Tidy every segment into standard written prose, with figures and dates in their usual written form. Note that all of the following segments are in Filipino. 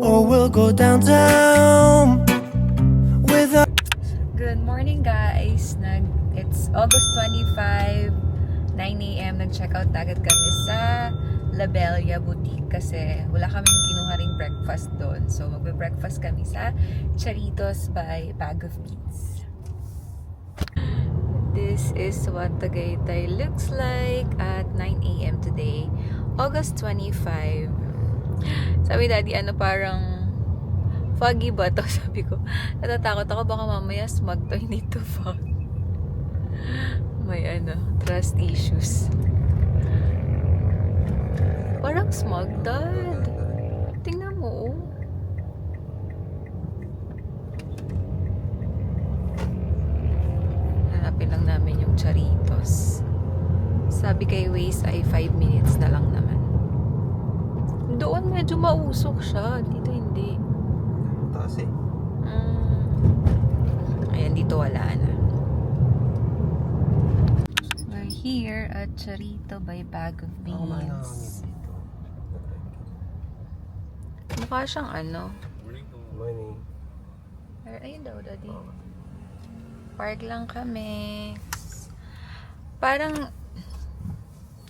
or we'll go downtown with a... Good morning guys! It's August 25, 9 a.m. Nag-checkout na agad kami sa La Bella Boutique kasi wala kaming kinuha ring breakfast doon. So magbe-breakfast kami sa Charitos by Bag of Beans. This is what Tagaytay looks like at 9 a.m. today, August 25. Sabi daddy, parang foggy ba to? Sabi ko, natatakot ako baka mamaya smog to, hindi to fog. May trust issues. Parang smog, dad. Tingnan mo, oh. Hanapin lang namin yung Charitos. Sabi kay Waze ay 5 minutes na lang naman. Doon medyo mausok siya. Dito hindi. Taas eh. Ayan, dito wala na. We're here at Charito by Bag of Beans. Mukha siyang Morning. Ayun daw, daddy. Park lang kami. Parang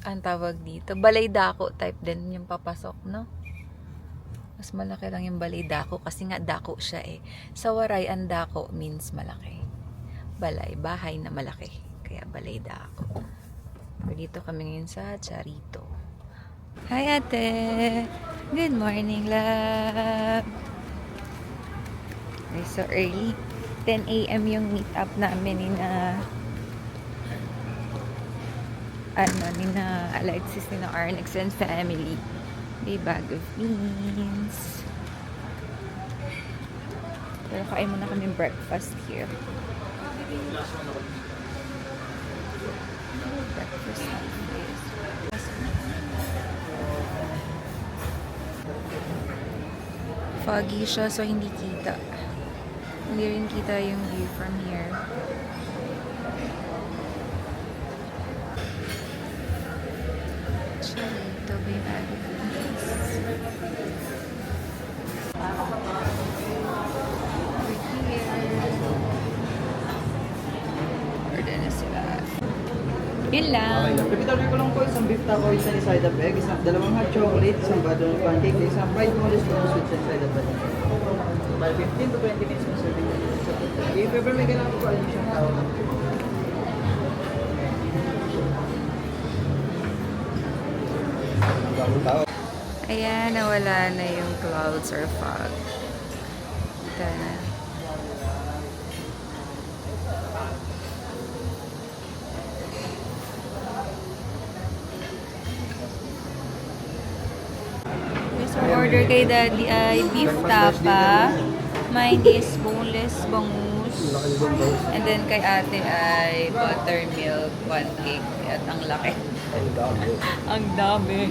ang tawag dito, balay dako type din yung papasok, no? Mas malaki lang yung balay dako kasi nga dako siya eh. Sa Waray, ang dako means malaki. Balay, bahay na malaki. Kaya balay dako. So, dito kami ngayon sa Charito. Hi ate! Good morning, love! Okay, so early. 10 a.m. yung meet up namin ni Alexis, ni Arnex and family. May Bag of Beans. Pero kain muna kami breakfast here. Breakfast foggy siya, so hindi kita. Hindi rin kita yung view from here. Charito by Bag of Beans. Order na sila. Yun lang. Okay lang. Pipitabi ko lang po isang beef taco, isang side of egg, dalawang hot chocolate, isang badon pancake, isang fried mollis with sweet side of egg. By 15 to 20 minutes mo serving. If ever may ganang po, ayun siyang tao. Ayan, nawala na yung clouds or fog. Ito na. So, order kay daddy ay beef tapa. Mine is boneless bangus. And then kay ate ay buttermilk pancake. At ang laki. Ang dami.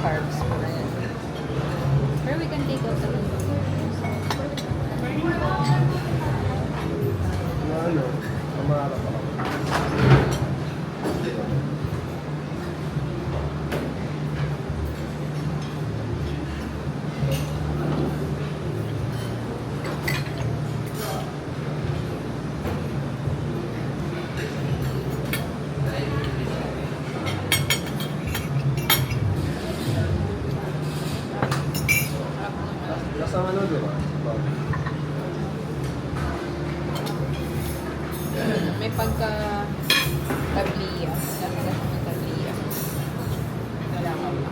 Carbs pa na yan. Pero we can take out the Umarap ako. Kasama ano doon? may pagka tabliya. Lasa-lasa ng tabliya. Wala ka pa.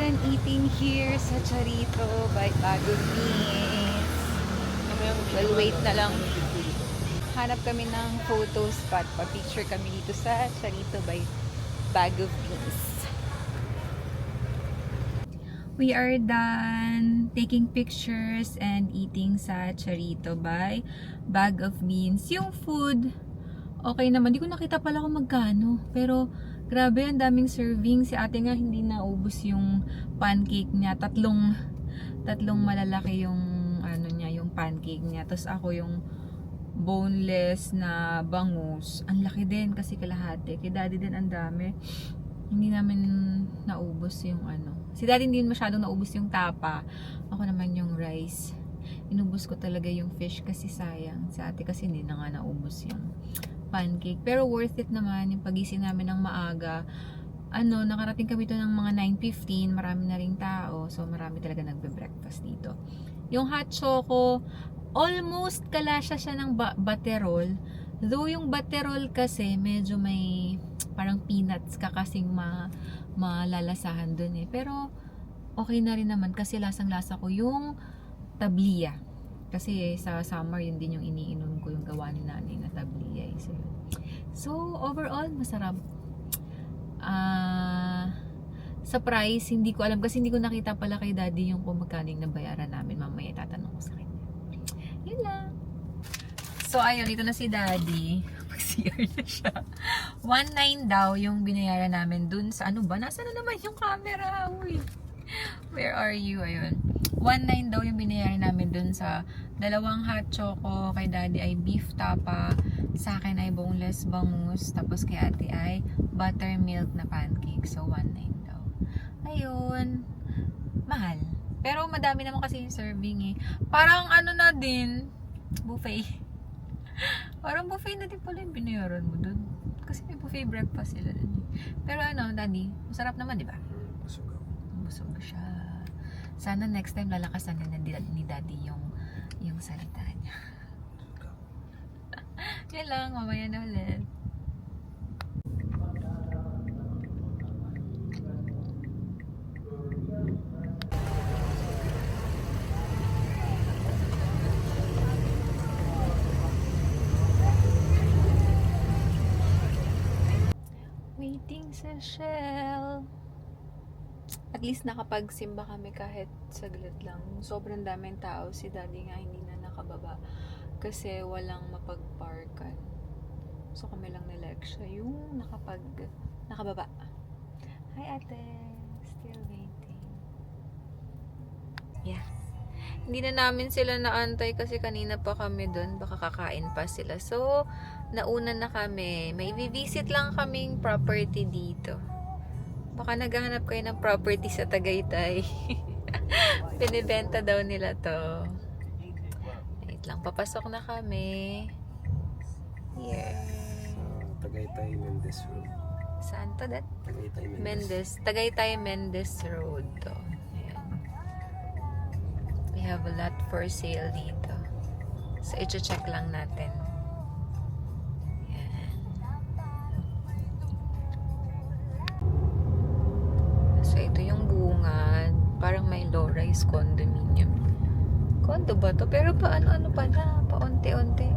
than eating here sa Charito by Bago Beans. We'll wait na lang. Hanap kami ng photo spot. Pa-picture kami dito sa Charito by Bago Beans. We are done taking pictures and eating sa Charito by Bag of Beans. Yung food, okay naman. Di ko nakita pala kung magkano. Pero, grabe, ang daming serving. Si ate nga hindi naubos yung pancake niya. Tatlong malalaki yung ano niya, yung pancake niya. Tapos ako yung boneless na bangus. Ang laki din kasi kalahati. Kay daddy din ang dami. Hindi namin naubos yung ano. Si daddy hindi masyadong naubos yung tapa. Ako naman yung rice. Inubos ko talaga yung fish kasi sayang. Si ate kasi hindi na nga naubos yung pancake. Pero worth it naman yung pagising namin ng maaga. Ano, nakarating kami to ng mga 9:15. Marami na ring tao. So marami talaga nagbe-breakfast dito. Yung hot choco, almost kalasya siya ng baterol. Though yung baterol kasi medyo may parang peanuts ka kasing malalasahan dun eh. Pero okay na rin naman kasi lasang-lasa ko yung tabliya. Kasi sa summer yun din yung iniinom ko, yung gawa ni nanay na tabliya. So overall, masarap. Sa price, hindi ko alam kasi hindi ko nakita pala kay daddy yung kung magkano yung nabayaran namin. Mamaya tatanong ko sa kanya. Yun lang. So ayun, ito na si daddy. Mag-CR na siya. 1.9 daw yung binayaran namin dun sa ano ba? Nasaan na naman yung camera? Uy. Where are you? Ayun. 1.9 daw yung binayaran namin dun sa dalawang hot choco. Kay daddy ay beef tapa. Sa akin ay boneless bangus. Tapos kay ate ay buttermilk na pancake. So 1.9 daw. Ayun. Mahal. Pero madami naman kasi yung serving eh. Parang ano na din. Buffet. Parang buffet na din pala yung binayaran mo dun. Kasi may buffet breakfast sila dun. Pero ano, daddy, masarap naman, di ba? Busog ako. Busog siya. Sana next time lalakasan na ni daddy yung salita niya. Yan lang, mamaya na ulit. Waiting sa Shell. At least nakapagsimba kami kahit saglit lang. Sobrang daming tao. Si daddy nga hindi na nakababa kasi walang mapagparkan. So kami lang nila siya yung nakababa. Hi ate. Still waiting. Yeah. Hindi na namin sila naantay kasi kanina pa kami doon. Baka kakain pa sila. So, nauna na kami. May visit lang kaming property dito. Baka naghahanap kayo ng property sa Tagaytay. Pinibenta daw nila to. Wait lang. Papasok na kami. Here. Sa Tagaytay Mendes Road. Saan to that? Tagaytay Mendes. Tagaytay Mendes Road to. We have a lot for sale dito. So, i-check lang natin. Yan. So, ito yung bungad. Parang may low-rise condominium. Condo ba to? Pero paano-ano pa na? Paunti-unti.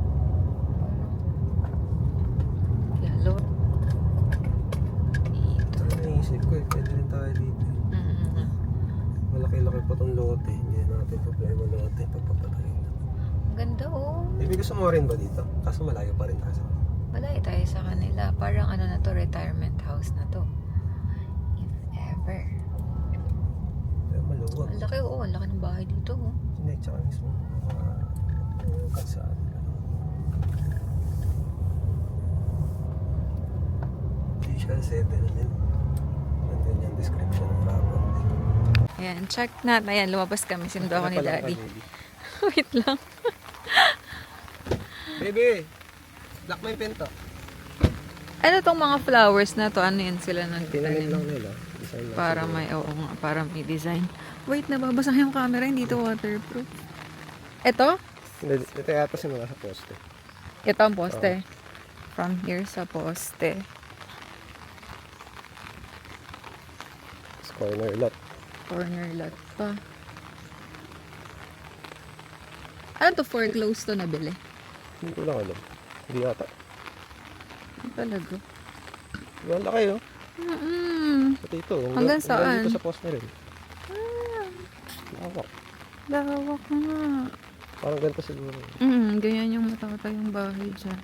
Yellow. Dito. Naisip ko eh, pwede rin tayo dito. Malaki-laki pa itong lote. Hindi natin problema lote pagpapatayin na. Ang ganda oh. Ibig gusto mo rin ba dito? Kaso malayo pa rin tayo. Malayo tayo sa kanila. Parang ano na to, retirement house na to. If ever. Pero maluwag. Ang laki oh. Ang laki ng bahay dito oh. Hindi, tsaka mismo. Kalsaan. Official 7 na din. Nandun yung description ng property. Ayan, check na. Ayan, lumabas kami. Sinundo ako ni daddy. Wait lang. Baby! Lock mo yung pinto. Ano tong mga flowers na to? Ano yan sila nang Tinanim lang nila. Design lang para sila. may, oo nga, para may design. Wait, nababasa yung camera. Hindi to waterproof. Ito? Ito yata simula sa poste. Ito ang poste. From here sa poste. Corner lot. Corner lot pa. Ano to, foreclosed to nabili? Hindi ko lang alam. Hindi yata. Ano talaga? Ang laki oh. Pati ito. Hanggang saan? Dito sa post na rin. Lawak. Lawak nga. Parang ganito siguro. Ganyan yung matatay yung bahay dyan.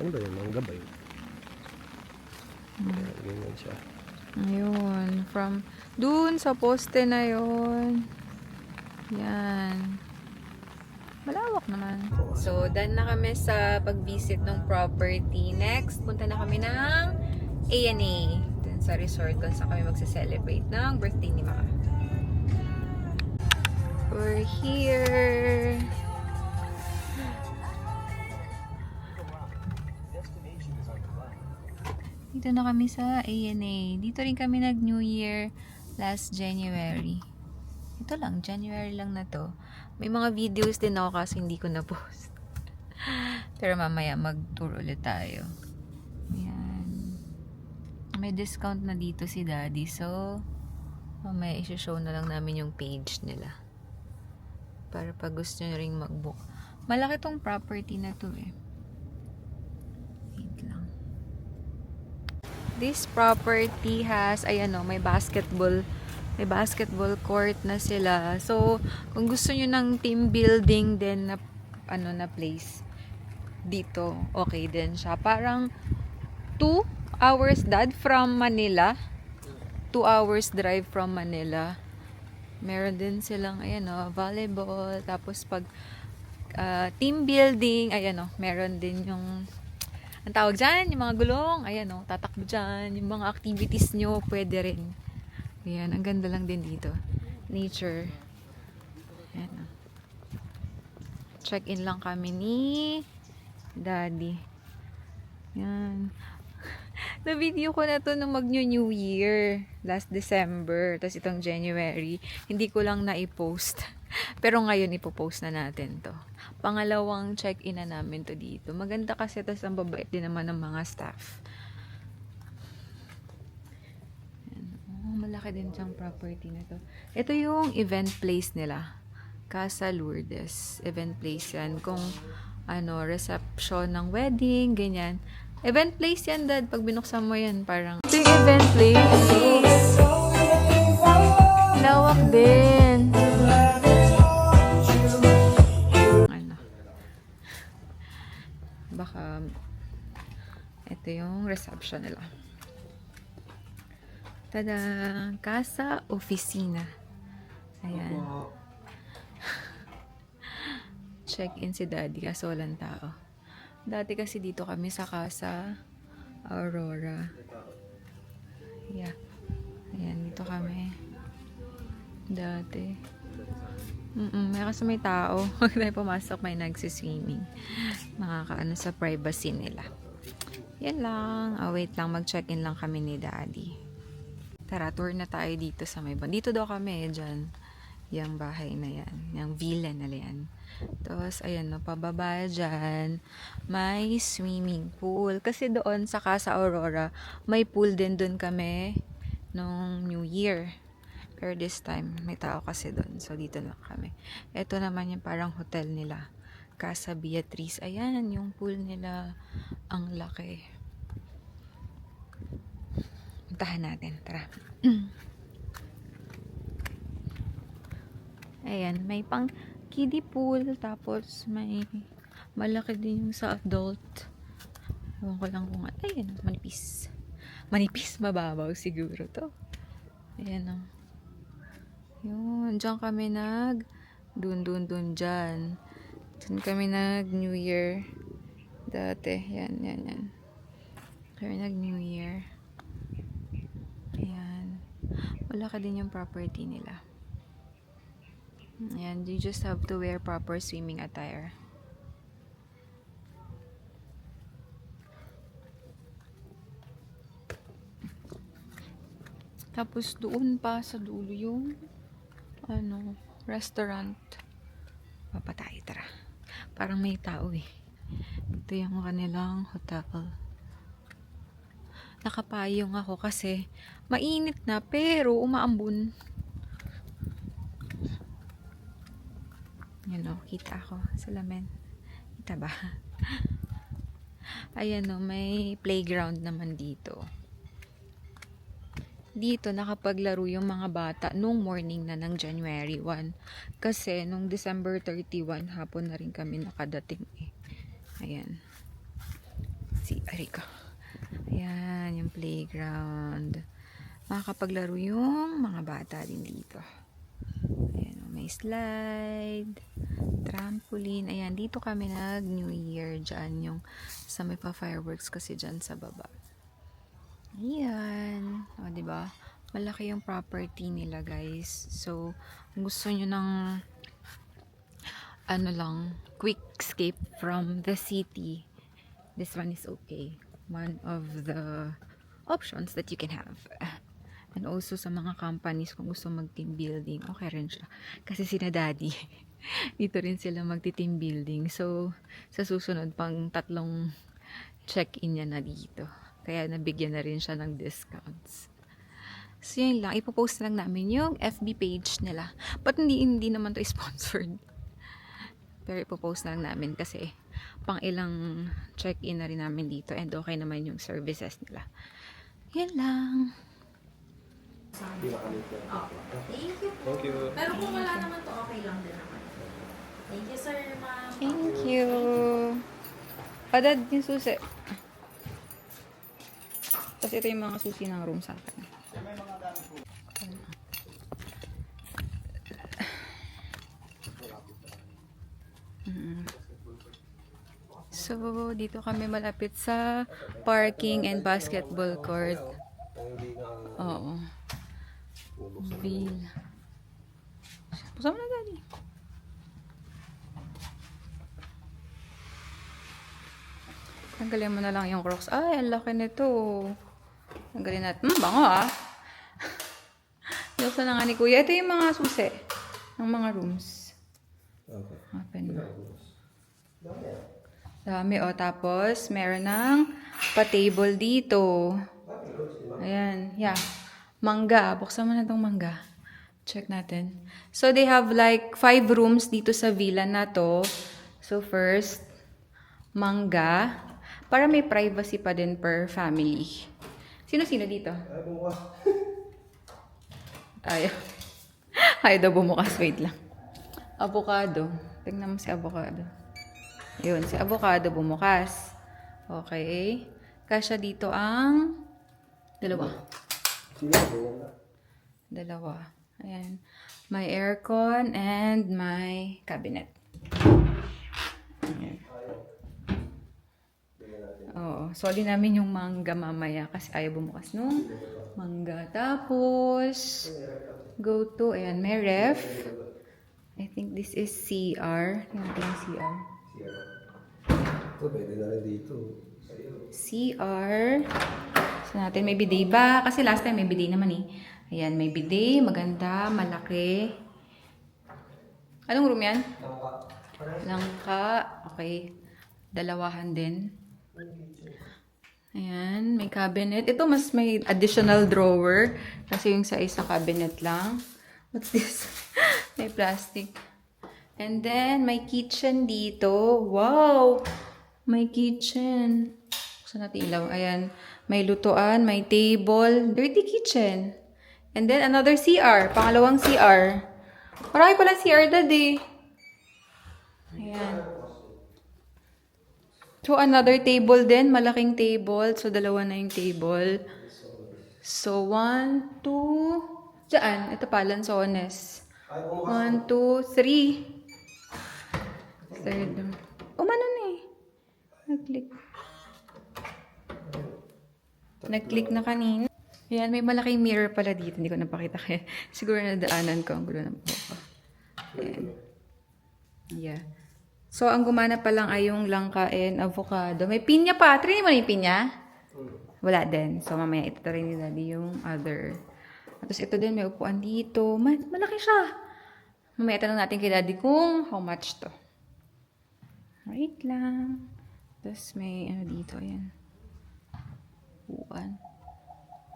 Ano ba yun? Mangga ba yun? Ayan, ganyan siya. Ayun. From dun sa poste na yun. Yan. Malawak naman. So, done na kami sa pag-visit ng property. Next, punta na kami ng A&A. Dun sa resort kung saan kami magsa-celebrate ng birthday ni Maka. We're here. Dito na kami sa A&A. Dito rin kami nag-New Year last January. Ito lang, January lang na to. May mga videos din ako kasi hindi ko na-post. Pero mamaya mag-tour ulit tayo. Ayan. May discount na dito si Daddy. So, mamaya isi-show na lang namin yung page nila. Para pag gusto nyo ring mag-book. Malaki tong property na to eh. Wait lang. This property has, ayan o, may basketball court na sila. So, kung gusto nyo ng team building din na, na place dito, okay din siya. Parang 2 hours from Manila. 2 hours drive from Manila. Meron din silang, volleyball. Tapos pag team building, meron din yung ang tawag dyan, yung mga gulong, tatakbo dyan, yung mga activities nyo, pwede rin. Ayan, ang ganda lang din dito. Nature. Ayan. Check-in lang kami ni Daddy. Ayan. Na-video ko na to nung mag-New Year. Last December. Tapos itong January. Hindi ko lang na-i-post. Pero ngayon ipopost na natin to. Pangalawang check-in na namin to dito. Maganda kasi, tapos ang babait din naman ng mga staff. Malaki din siyang property na to. Ito yung event place nila. Casa Lourdes. Event place yan. Kung reception ng wedding, ganyan. Event place yan, Dad. Pag binuksan mo yan, parang ito yung event place. Lawak din. Baka ito yung reception nila. Tada! Casa Oficina. Ayan. Check-in si Daddy kasi walang tao. Dati kasi dito kami sa Casa Aurora. Yeah. Ayan, dito kami. Dati. May kasi may tao. Huwag tayo pumasok, may nagsiswimming. Nakakaano sa privacy nila. Yan lang. Wait lang, mag-check-in lang kami ni Daddy. Tara, tour na tayo dito sa may dito daw kami, dyan. Yung bahay na yan. Yung villa na yan. Tapos, ayan, pababa dyan. May swimming pool. Kasi doon sa Casa Aurora, may pool din doon kami nung New Year. Pero this time, may tao kasi doon. So, dito lang kami. Ito naman yung parang hotel nila. Casa Beatriz. Ayan, yung pool nila. Ang laki. Puntahan natin. Tara. Ayan, may pang kiddie pool. Tapos, may malaki din yung sa adult. Ewan ko lang kung ayan, manipis. Manipis, mababaw siguro to. Ayan o. Yun, dyan kami dun dyan. Dun kami New Year. Dati, yan. Kami New Year. Ayan. Wala ka din yung property nila. Ayan, you just have to wear proper swimming attire. Tapos doon pa sa dulo yung restaurant. Baba tayo, tara. Parang may tao eh. Ito yung kanilang hotel. nakapayong ako kasi mainit na pero umaambon. Yan o, kita ako sa lamin. Kita ba? Ayan o, may playground naman dito. Dito nakapaglaro yung mga bata nung morning na ng January 1. Kasi nung December 31, hapon na rin kami nakadating eh. Ayan. Si Arika. Ayan, yung playground. Makakapaglaro yung mga bata din dito. Ayan, may slide, trampoline. Ayan, dito kami nag-New Year. Diyan yung sa may pa-fireworks kasi dyan sa baba. Ayan. O, diba? Malaki yung property nila, guys. So, kung gusto nyo ng ano lang, quick escape from the city, this one is okay. One of the options that you can have. And also sa mga companies, kung gusto mag-team building, okay rin siya. Kasi sina daddy, dito rin sila magti-team building. So, sa susunod, pang 3 check-in niya na dito. Kaya nabigyan na rin siya ng discounts. So, yun lang. Ipopost lang namin yung FB page nila. But hindi naman to sponsored. Pero ipopost lang namin kasi pang ilang check-in na rin namin dito. And okay naman yung services nila. Yan lang. Hindi na kami po. Thank you. Thank you. Pero kung wala naman to, okay lang din naman. Thank you, sir, ma'am. Thank you. Padad yung susi. Tapos ito yung mga susi ng room sa akin. So, dito kami malapit sa parking and basketball court. Hindi nga Oo. Ville. Pusama na, daddy. Tanggalin mo na lang yung Crocs. Ay, ang laki nito. Tanggalin natin. Bango ah. Nilsa na nga ni Kuya. Ito yung mga susi ng mga rooms. Okay. Open mo. Dami o. Tapos, meron ng pa-table dito. Ayan. Yeah. Mangga. Buksan mo na itong mangga. Check natin. So, they have like 5 rooms dito sa villa na to. So, first, mangga. Para may privacy pa din per family. Sino-sino dito? Ayaw. Ayaw daw bumukas. Wait lang. Avocado. Tingnan mo si avocado. Yun, si avocado bumukas. Okay. Kasya dito ang dalawa. Dalawa. Ayan. May aircon and may cabinet. Ayan. Oo. Soli namin yung mangga mamaya kasi ayaw bumukas nung mangga. Tapos, go to, ayan, may ref. I think this is CR. Tingnan yung CR. Ito, pwede na rin dito. CR. So natin, may bidet ba? Kasi last time may bidet naman eh. Ayan, may bidet. Maganda, malaki. Anong room yan? Langka. Okay. Dalawahan din. Ayan, may cabinet. Ito mas may additional drawer. Kasi yung sa isa cabinet lang. What's this? May plastic. And then, may kitchen dito. Wow! May kitchen. Buksan natin ilaw. Ayan. May lutuan, may table. Dirty kitchen. And then, another CR. Pangalawang CR. Marami pala CR, daddy. Ayan. So, another table din. Malaking table. So, dalawa na yung table. So, 1, 2... Diyan. Ito pa, lansones. 1, 2, 3. Third. Umano na eh. Nag-click. Nag-click na kanina. Ayan, may malaking mirror pala dito. Hindi ko napakita kaya. Siguro nadaanan ko. Ang gulo ng buko. Ayan. Yeah. So, ang gumana pa lang ay yung langka and avocado. May pinya pa. Try mo na yung pinya? Wala din. So, mamaya ito rin ni Daddy yung other. Tapos ito din, may upuan dito. Malaki siya. Mamaya tanong natin kay Daddy kung how much to. Right lang. Tapos may ano dito, ayan. Upuan.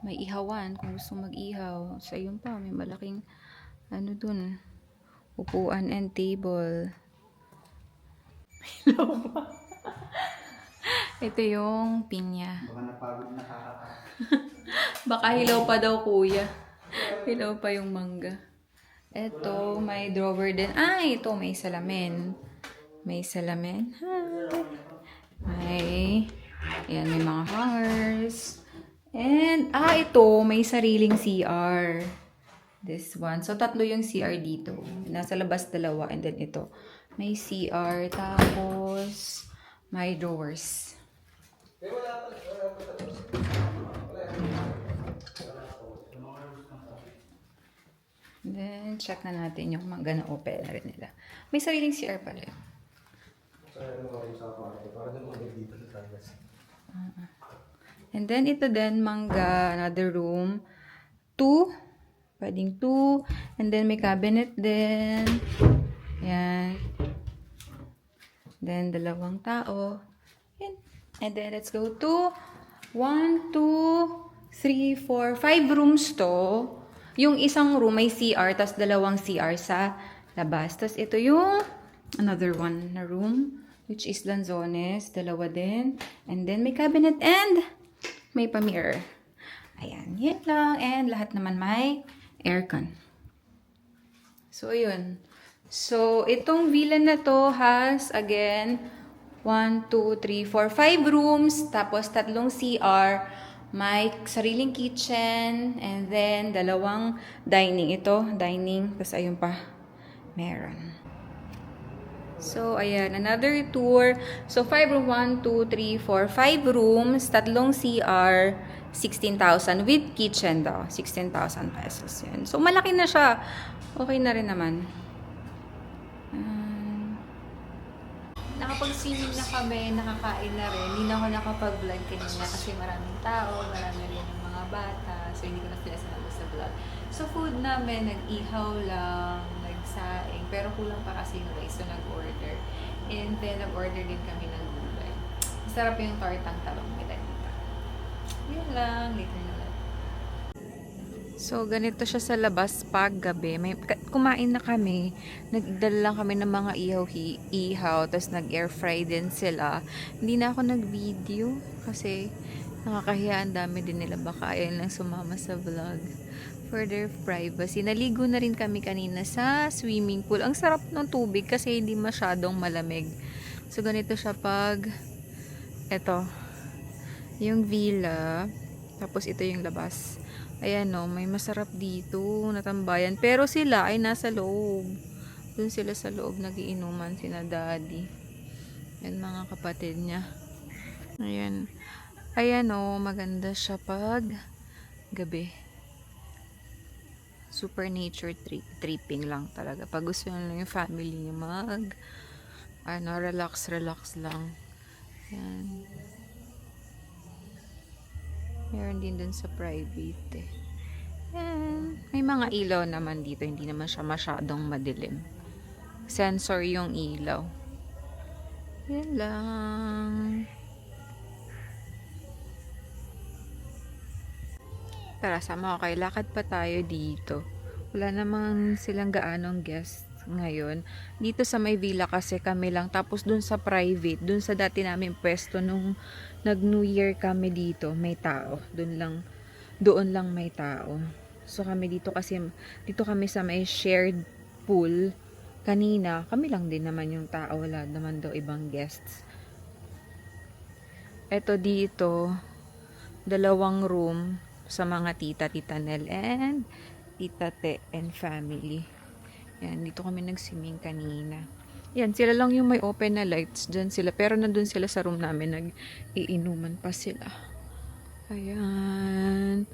May ihawan kung gusto mag-ihaw. Sa yun pa, may malaking ano dun, upuan and table. Ito yung pinya. Baka napagod na kakaka. Baka hilaw pa daw kuya. Hilaw pa yung mangga. Ito, may drawer din. Ah, ito, may salamin. May salamin. May, ayan, may mga hangers. And, ito, may sariling CR. This one. So, tatlo yung CR dito. Nasa labas dalawa. And then ito. May CR. Tapos, may drawers. Then, check na natin yung mga na-open na rin nila. May sariling CR pala yun. And then, ito din, mangga, another room. 2. Pwedeng 2. And then, may cabinet din. Yan. Then, dalawang tao. Yan. And then, let's go to 1, 2, 3, 4, 5 rooms to. Yung isang room may CR, tas dalawang CR sa labas. Tas ito yung another one na room, which is lanzones. Dalawa din. And then, may cabinet and may pa-mirror. Ayan. Yan lang. And lahat naman may aircon. So, yun. So, itong villa na to has, again, 1, 2, 3, 4, 5 rooms. Tapos, 3 CR. May sariling kitchen. And then, dalawang dining. Ito, dining. Tapos, ayun pa. Meron. So, ayan. Another tour. So, 5 room. 1, 2, 3, 4, 5 rooms. 3 CR. 16,000 with kitchen daw. 16,000 pesos yun. So, malaki na siya. Okay na rin naman. Nakapag-swimming na kami, nakakain na rin. Hindi na ako nakapag-vlog kanina kasi maraming tao, marami rin yung mga bata. So, hindi ko na sila sinama sa vlog. So, food namin, nag-ihaw lang, nagsaing. Pero kulang pa kasi yung rice, so nag-order. And then, nag-order din kami ng gulay. Masarap yung tortang talong nila dito. Yun lang, later na lang. So, ganito siya sa labas pag gabi. Kumain na kami. Nagdala lang kami ng mga ihaw. Tapos nag-air fry din sila. Hindi na ako nag-video. Kasi nakakahiya. Ang dami din nila. Baka ayaw lang sumama sa vlog. For their privacy. Naligo na rin kami kanina sa swimming pool. Ang sarap ng tubig kasi hindi masyadong malamig. So, ganito siya pag eto. Yung villa. Tapos ito yung labas. Ayan o, may masarap dito, natambayan. Pero sila ay nasa loob. Doon sila sa loob, nagiinuman sina daddy. Yan mga kapatid niya. Ayan. Ayan o, maganda siya pag gabi. Super nature tripping lang talaga. Pag gusto nyo lang yung family nyo relax lang. Yan. Meron din dun sa private eh. Yan. May mga ilaw naman dito. Hindi naman siya masyadong madilim. Sensor yung ilaw. Yan lang. Tara, sama ko kayo. Lakad pa tayo dito. Wala namang silang gaanong guests ngayon. Dito sa may villa kasi kami lang. Tapos dun sa private, dun sa dati namin pwesto nung nag-New Year kami dito, may tao. Doon lang may tao. So kami dito kasi, dito kami sa may shared pool. Kanina, kami lang din naman yung tao. Wala naman daw ibang guests. Eto dito, 2 room sa mga tita Nel and tita Te and family. Yan, dito kami nag-swimming kanina. Yan, sila lang yung may open na lights. Dyan sila. Pero nandun sila sa room namin. Nag-iinuman pa sila. Ayan.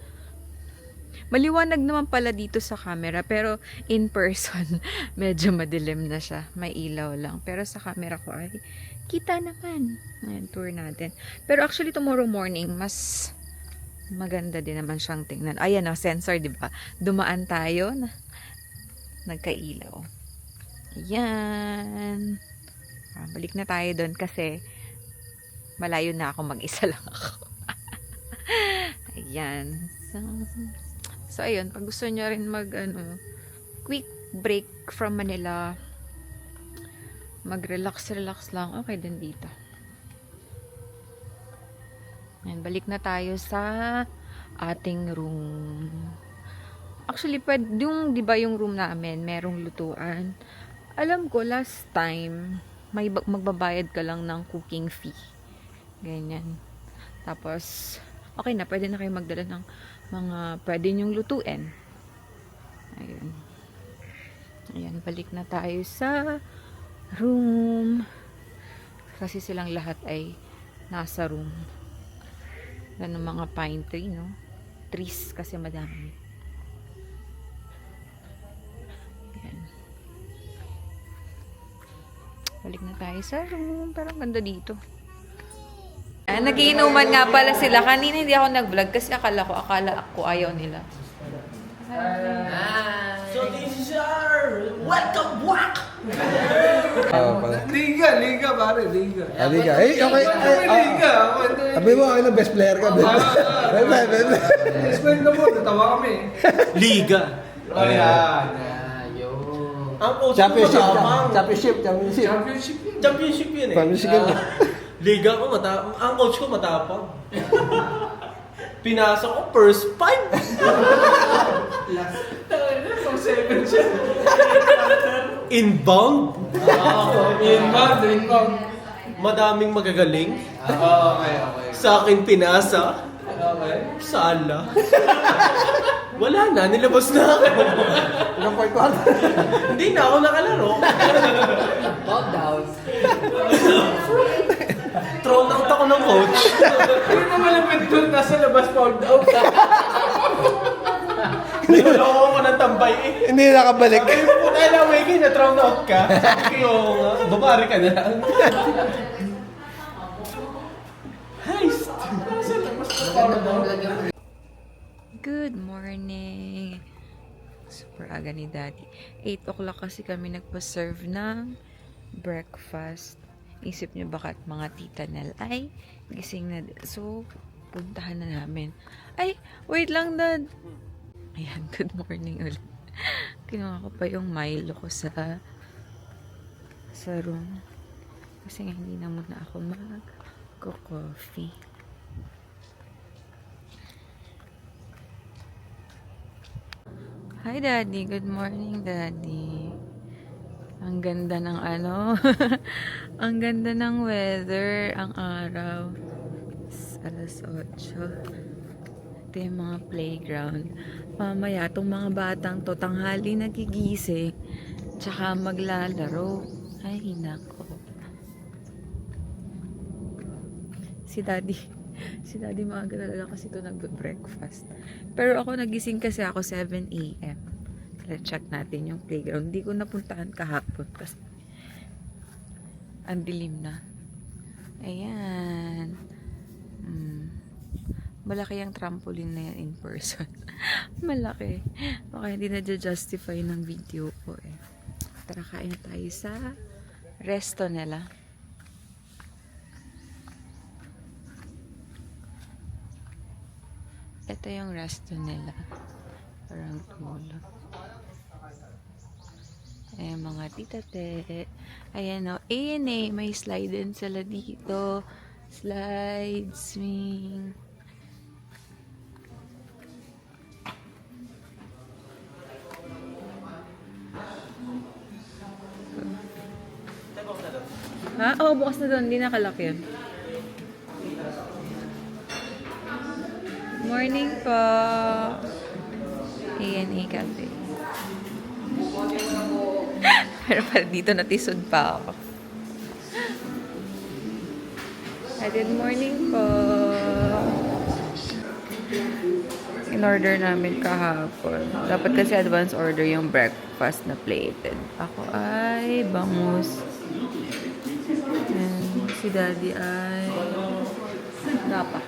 Maliwanag naman pala dito sa camera. Pero in person, medyo madilim na siya. May ilaw lang. Pero sa camera ko ay kita naman. Ayan, tour natin. Pero actually tomorrow morning, mas maganda din naman siyang tingnan. Ayan o, sensor, diba? Dumaan tayo na nagkailaw. Ayan. Balik na tayo doon kasi malayo na ako, mag-isa lang ako. Ayan. So, ayun. Pag gusto nyo rin quick break from Manila, mag-relax lang, okay din dito. Ayan, balik na tayo sa ating room. Actually, yung, di ba yung room namin, merong lutuan. Alam ko, last time, may magbabayad ka lang ng cooking fee. Ganyan. Tapos, okay na, pwede na kayo magdala ng mga pwede nyong lutuin. Ayun. Ayan, balik na tayo sa room. Kasi silang lahat ay nasa room. Yan ang mga pine tree, no? Trees kasi madami. Ayan. Balik na tayo sa room. Parang ganda dito. Nagiinuman nga pala sila. Kanina hindi ako nag-vlog kasi akala ko ayaw nila. So this is our welcome back! Liga, pare, liga. Liga. Eh, okay. Liga. Sabi mo, ako na best player ka. Explain na mo, natawa kami. Liga. Ayan. Ang coach ko Championship. matapang. Championship yun eh. Championship yun. Liga ko matapang. Ang coach ko matapang. Pinasa ko first 5. Inbound. Inbound. Madaming magagaling. Okay. Sa akin pinasa. Okay. Sala. Wala na, nilabas na ako. Ilang point one? Hindi na ako nakalaro. Thrown out ako ng coach. Hindi na malapit doon, nasa labas found out. Niloloko ko ng tambay eh. Hindi nakabalik. Sabi mo, puta na, Wiggy, na-thrown out ka. Kaya nga, babari ka na lang. Heist! Good morning! Super aga ni Daddy. 8 o'clock kasi kami nagpa-serve ng breakfast. Isip niyo baka mga tita Nel ay gising na. So, puntahan na namin. Ay, wait lang, Dad. Ayan, good morning ulit. Kinuha ko pa yung Milo ko sa room. Kasi nga hindi na muna ako mag-coffee. Hi, Daddy. Good morning, Daddy. Ang ganda ng ang ganda ng weather, ang araw. Alas 8. Ito yung mga playground. Mamaya, itong mga batang to, tanghali nagigising, tsaka maglalaro. Ay, nako. Si Daddy maaga talaga kasi ito nag-breakfast. Pero ako nagising kasi ako 7 a.m. Let's check natin yung playground. Hindi ko napuntahan kahapon kasi ang dilim na. Ayan. Malaki ang trampoline na yan in person. Malaki. Baka hindi na-justify ng video ko eh. Tara, kain tayo sa resto nila. Ito yung resto nila. Parang tulog. Ayan mga tita-te. Ayan o. A&A. May slide din sila dito. Slide, swing. Ha? Oo, bukas na doon. Hindi nakalak yun. Morning po. A&A Cafe. Pero para dito natisod pa ako. Good morning po. In-order namin kahapon. Dapat kasi advance order yung breakfast na plated. Ako ay bangus. And si Daddy ay napa.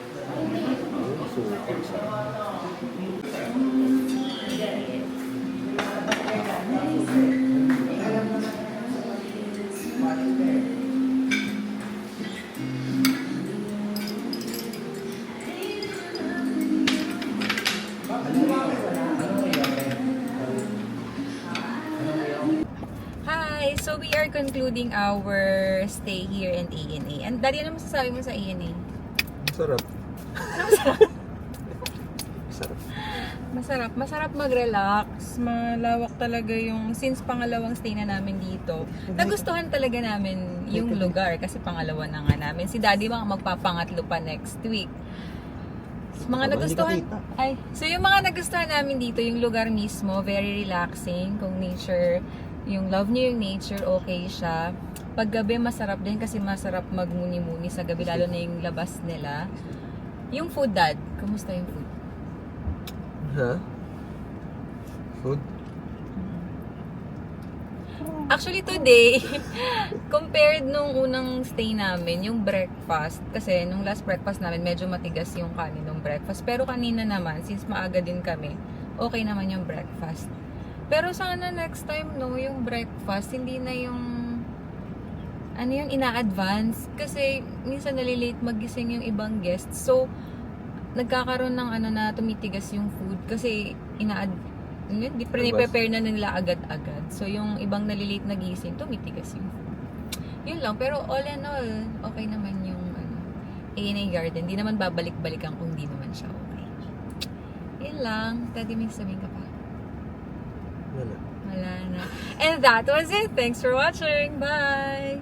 concluding our stay here in A&A. And Daddy, ano masasabi mo sa A&A? Masarap. Ano Masarap. Masarap. Masarap mag-relax. Malawak talaga yung, since pangalawang stay na namin dito, nagustuhan talaga namin yung lugar kasi pangalawa na nga namin. Si Daddy mga magpapangatlo pa next week. So, mga nagustuhan, so yung mga nagustuhan namin dito, yung lugar mismo, very relaxing. Kung nature, yung love niyo yung nature, okay siya. Paggabi, masarap din kasi masarap magmuni-muni sa gabi, lalo na yung labas nila. Yung food, Dad, kumusta yung food? Ha? Food? Actually today, compared nung unang stay namin, yung breakfast, kasi nung last breakfast namin, medyo matigas yung kanin ng breakfast. Pero kanina naman, since maaga din kami, okay naman yung breakfast. Pero sana next time, no, yung breakfast, hindi na yung, ano yung ina-advance. Kasi minsan nalilate magising yung ibang guests. So, nagkakaroon ng ano na tumitigas yung food kasi hindi prepare na nila agad-agad. So, yung ibang nalilate na gising, tumitigas yung food. Yun lang. Pero all in all, okay naman yung A&A Garden. Di naman babalik-balikan kung di naman siya okay. Yun lang. Daddy, may sabihin ka pa? Wala. Wala na. And that was it. Thanks for watching. Bye!